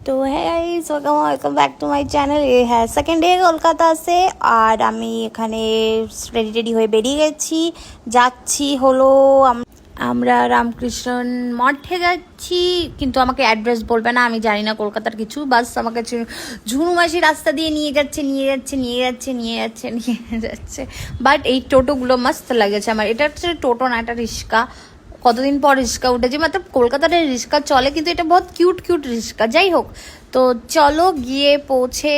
तो है guys welcome back to my channel. ये है सेकेंड डे কলকাতা से আর আমি এখানে রেডি রেডি হয়ে বেরিয়ে গেছি। যাচ্ছি হলো আমরা রামকৃষ্ণ মঠে যাচ্ছি, কিন্তু আমাকে অ্যাড্রেস বলবে না, আমি জানি না কলকাতার কিছু। বাস আমাকে ঝুনুমাসি রাস্তা দিয়ে নিয়ে যাচ্ছে। বাট এই টোটোগুলো মস্ত লাগেছে আমার। এটা হচ্ছে টোটো না, এটা রিক্সা। কতদিন পর রিক্সা উঠেছি, মাত্র কলকাতার রিক্সা চলে, কিন্তু এটা বহুত কিউট রিক্সা। যাই হোক, তো চলো গিয়ে পৌঁছে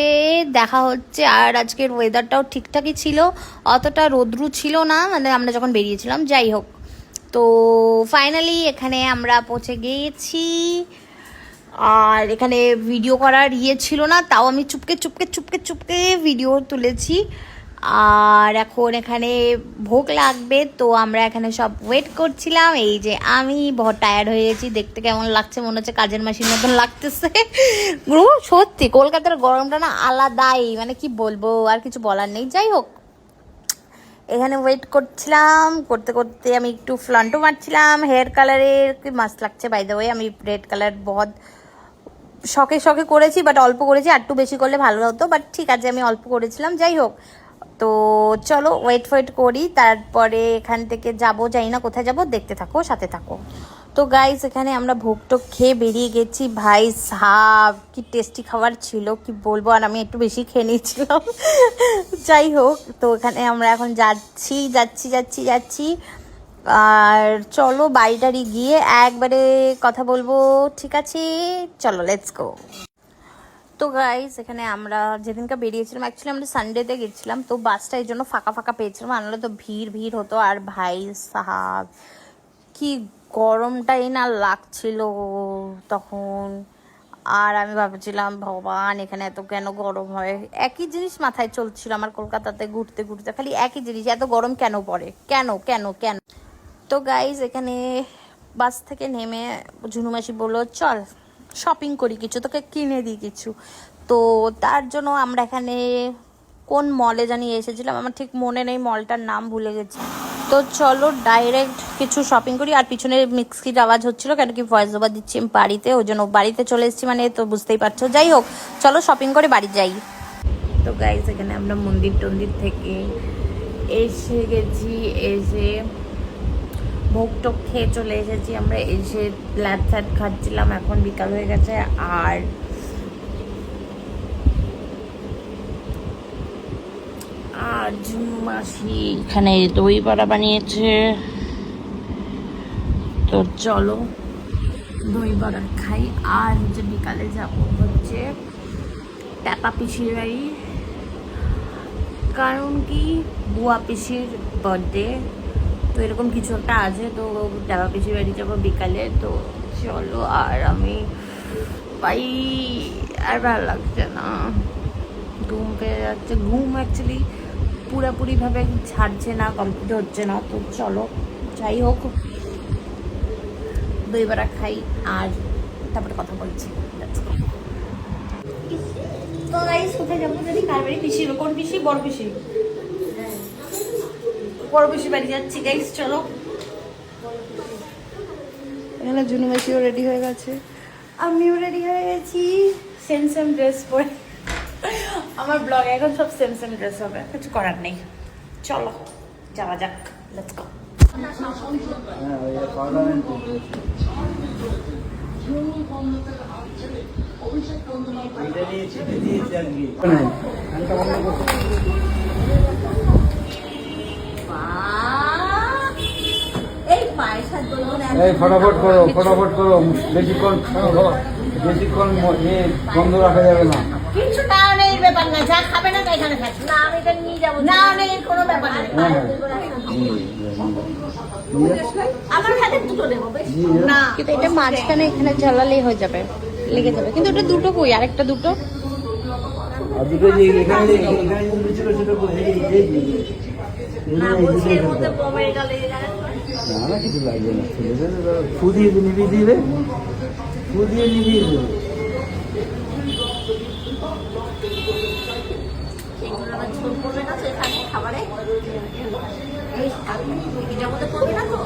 দেখা হচ্ছে। আর আজকের ওয়েদারটাও ঠিকঠাকই ছিল, অতটা রোদ্রু ছিল না, মানে আমরা যখন বেরিয়েছিলাম। যাই হোক, তো ফাইনালি এখানে আমরা পৌঁছে গিয়েছি। আর এখানে ভিডিও করার ছিল না, তাও আমি চুপকে ভিডিও তুলেছি। আর এখন এখানে ভোগ লাগবে, তো আমরা এখানে সব ওয়েট করছিলাম। এই যে আমি বহুত টায়ার্ড হয়ে গেছি, দেখতে কেমন লাগছে, মনে হচ্ছে কাজের মাসির মতন লাগতেছে। সত্যি কলকাতার গরমটা না আলাদাই, মানে কি বলবো, আর কিছু বলার নেই। যাই হোক, এখানে ওয়েট করছিলাম, করতে আমি একটু ফ্লন্টও মারছিলাম। হেয়ার কালারের কি মাস্ট লাগছে বাই দ্য ওয়ে। আমি রেড কালার বহুত শখে করেছি, বাট অল্প করেছি, আর একটু বেশি করলে ভালো হতো, বাট ঠিক আছে আমি অল্প করেছিলাম। যাই হোক, তো চলো ওয়েট করি, তারপরে এখান থেকে যাই না কোথায় যাব, দেখতে থাকো, সাথে থাকো। তো গাইস, এখানে আমরা ভোগটোগ খেয়ে বেরিয়ে গেছি। ভাই সাব কি টেস্টি খাবার ছিল, কি বলবো, আর আমি একটু বেশি খেয়ে নিয়েছিলাম। যাই হোক, তো এখানে আমরা এখন যাচ্ছি। আর চলো বাড়ি গিয়ে একবারে কথা বলবো, ঠিক আছে? চলো লেটস গো। তো গাইস, এখানে আমরা যেদিনকে বেরিয়েছিলাম, অ্যাকচুয়ালি আমরা সানডেতে গেছিলাম, তো বাসটা এই জন্য ফাঁকা পেয়েছিলাম, আনলে তো ভিড় হতো। আর ভাই সাহাব কি গরমটাই না লাগছিল তখন। আর আমি ভাবছিলাম, ভগবান এখানে এত কেন গরম হয়। একই জিনিস মাথায় চলছিল আমার, কলকাতাতে ঘুরতে খালি একই জিনিস, এত গরম কেন পড়ে, কেন। তো গাইস, এখানে বাস থেকে নেমে ঝুনুমাসি বললো চল শপিং করি, কিছু তোকে কিনে দিই কিছু। তো তার জন্য আমরা এখানে কোন মলে জানি এসেছিলাম, আমার ঠিক মনে নেই, মলটার নাম ভুলে গেছি। তো চলো ডাইরেক্ট কিছু শপিং করি। আর পিছনে মিক্সির আওয়াজ হচ্ছিল, কেন কি ভয়েস ওভার দিচ্ছি আমি বাড়িতে, ওই জন্য বাড়িতে চলে এসেছি, মানে তো বুঝতেই পারছো। যাই হোক, চলো শপিং করে বাড়ি যাই। তো গাইস, এখানে আমরা মন্দির থেকে এসে গেছি, এসে ভোগ খেয়ে চলে এসেছি আমরা। এসে ল্যাব খাচ্ছিলাম, এখন বিকাল হয়ে গেছে। আর ঝুনুমাসি এখানে দই বড়া বানিয়েছে, তো চলো দই বড়া খাই। আর হচ্ছে বিকালে যাবো হচ্ছে ট্যাপা পিসির বাড়ি, কারণ কি বুয়া পিসির বার্থডে, তো এরকম কিছু একটা আছে, তো ট্যাপা পিসির বাড়ি যাবো বিকালে। তো চলো, আর আমি আর ভালো লাগছে না, ঘুম পেয়ে যাচ্ছে। ঘুম অ্যাকচুয়ালি পুরোপুরিভাবে ছাড়ছে না, কমপ্লিট হচ্ছে না। তো চলো, যাই হোক, দই বড়া খাই আর তারপরে কথা বলছি। তো গাইস, কোথায় যাবো যদি, কার বাড়ি? পিসি। কোন পিসি? বড় পিসি। বড় পিসি বাড়ি যাচ্ছি গাইস, চলো। এখানে ঝুনুমাসিও রেডি হয়ে গেছে, আমিও রেডি হয়ে গেছি, সেম ড্রেস পরে। আমার ব্লগ এখন সব সেম ড্রেস হবে, কিছু করার নেই। চলো যাওয়া যাক, লেটস গো। ফটাফট করো, বেশিক্ষণ বন্ধ রাখা যাবে না। কিছু না নেই, ব্যাপার না, যা খাবে না এখানে খাচ্ছে না, আমি এটা নিয়ে যাবো না, নেই কোনো ব্যাপার নেই। আমার হাতে দুটো দেবো না, কিন্তু এটা মাঝখানে এখানে জ্বালালেই হয়ে যাবে, লেগে যাবে। কিন্তু এটা দুটো কই, আরেকটা দুটো না বলছি এর মধ্যে মোবাইলটা লেগে যাবে না, কিছু লাগবে না, ফুদিয়ে নিভিয়ে দিবে, সেগুলো আবার ঝোল করবে না তো এখানে খাবারে, এটার মধ্যে করবে না তো,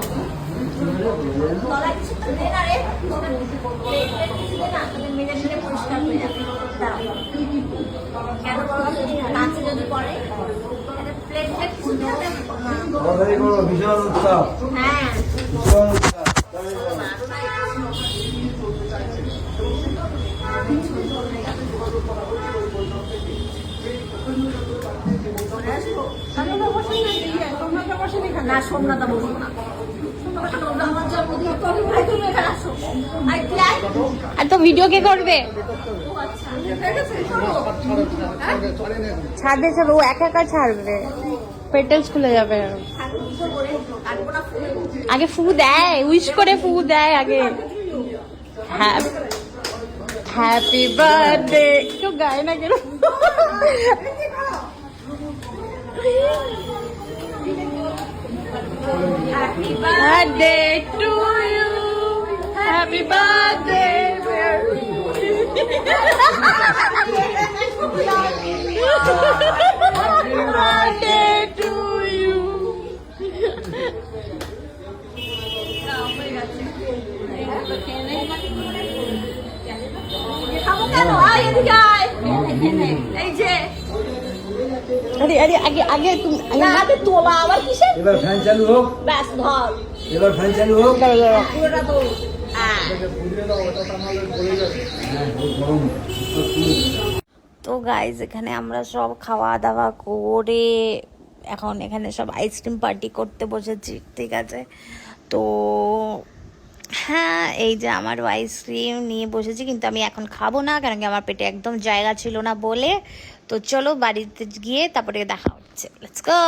তলায় কিছু তো দে না রে, কিছু দে না, মেরে পরিষ্কার করে যদি পড়ে প্লেট প্লেট খুলতে হবে। তাড়াতাড়ি করো, বিশাল উৎসব, হ্যাঁ বিশাল উৎসব। না সোমনাথ বসবো না। আমার জন্মদিন তোর ভাই তুমি এখানে আসো। আই তুই আয়। আর তো ভিডিও কে করবে? ছাড়বে ছাড়বে, ও একা একা ছাড়বে, পেটেলস খুলে যাবে। আগে ফু দেয়, উইশ করে ফু দেয় আগে। হ্যাপি বার্থডে, কেউ গায় না কেন? Happy Birthday to you, happy birthday. Happy birthday to you. খাবো কেন? আয় এদিকে আয়। এই যে আরে আরে আগে আগে তুমি না আগে তোলা আবার কিসের? এবার ফ্যান চালু হোক, ব্যাস ধর এবার ফ্যান চালু হোক। পুরোটা তো হ্যাঁ হ্যাঁ, খুব গরম। তো গাইজ এখানে আমরা সব খাওয়া দাওয়া করে এখন এখানে সব আইসক্রিম পার্টি করতে বসেছি, ঠিক আছে? তো হ্যাঁ, এই যে আমারও আইসক্রিম নিয়ে বসেছি, কিন্তু আমি এখন খাবো না, কারণ কি আমার পেটে একদম জায়গা ছিল না বলে। তো চলো বাড়িতে গিয়ে তারপরে দেখা হচ্ছে, লেটস গো।